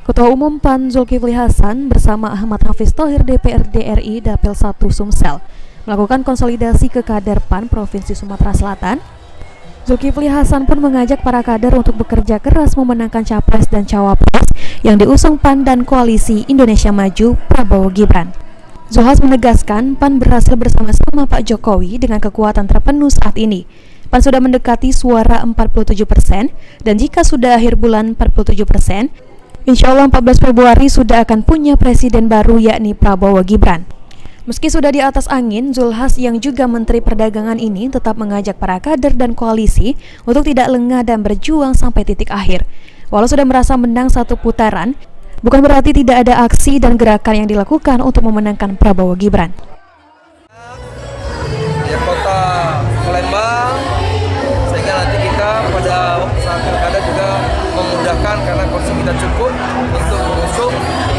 Ketua Umum PAN Zulkifli Hasan bersama Ahmad Hafiz Thohir DPRD RI Dapil 1 Sumsel melakukan konsolidasi ke kader PAN Provinsi Sumatera Selatan. Zulkifli Hasan pun mengajak para kader untuk bekerja keras memenangkan capres dan cawapres yang diusung PAN dan Koalisi Indonesia Maju Prabowo Gibran. Zulhas menegaskan PAN berhasil bersama-sama Pak Jokowi dengan kekuatan terpenuh saat ini. PAN sudah mendekati suara 47% dan jika sudah akhir bulan 47%, insya Allah 14 Februari sudah akan punya presiden baru yakni Prabowo Gibran. Meski sudah di atas angin, Zulhas yang juga Menteri Perdagangan ini tetap mengajak para kader dan koalisi untuk tidak lengah dan berjuang sampai titik akhir. Walau sudah merasa menang satu putaran, bukan berarti tidak ada aksi dan gerakan yang dilakukan untuk memenangkan Prabowo Gibran. Di kota Palembang, sehingga nanti kita pada saat pilkada juga memudahkan karena kursi kita cukup untuk mengusung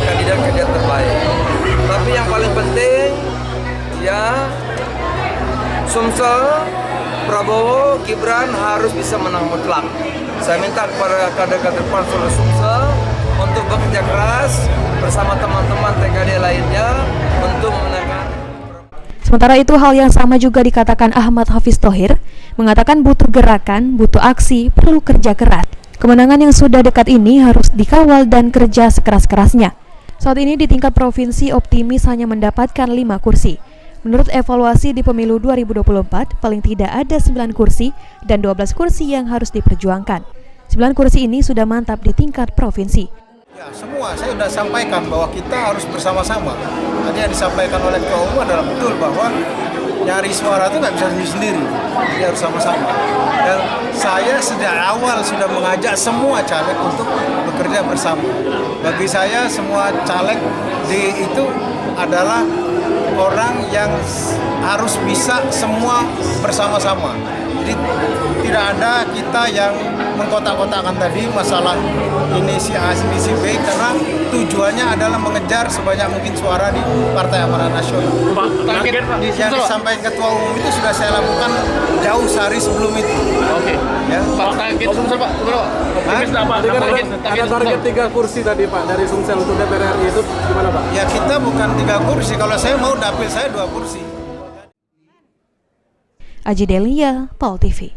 kandidat-kandidat terbaik. Tapi yang paling penting ya Sumsel Prabowo Gibran harus bisa menang mutlak. Saya minta kepada kader-kader PAN seluruh Sumsel untuk bekerja keras bersama teman-teman TKD lainnya untuk memenangkan. Sementara itu hal yang sama juga dikatakan Ahmad Hafiz Thohir, mengatakan butuh gerakan, butuh aksi, perlu kerja keras. Kemenangan yang sudah dekat ini harus dikawal dan kerja sekeras-kerasnya. Saat ini di tingkat provinsi optimis hanya mendapatkan 5 kursi. Menurut evaluasi di pemilu 2024, paling tidak ada 9 kursi dan 12 kursi yang harus diperjuangkan. 9 kursi ini sudah mantap di tingkat provinsi. Ya, semua saya sudah sampaikan bahwa kita harus bersama-sama. Tadi yang disampaikan oleh Ketua Umum adalah betul bahwa nyari suara itu nggak bisa sendiri, jadi harus sama-sama. Dan saya sejak awal sudah mengajak semua caleg untuk bekerja bersama. Bagi saya semua caleg itu adalah orang yang harus bisa semua bersama-sama. Jadi tidak ada kita yang mengkotak-kotakan tadi masalah ini si A, ini si B, karena tujuannya adalah mengejar sebanyak mungkin suara di Partai Amanat Nasional. Yang disampaikan Ketua Umum itu sudah saya lakukan jauh sehari sebelum itu. Oke. Ya. Pak, target Sumsel Pak, ada target 3 kursi tadi Pak dari Sumsel untuk DPR RI itu gimana Pak? Ya kita bukan 3 kursi, kalau saya mau dapil saya 2 kursi. Aji Delia, PAL TV.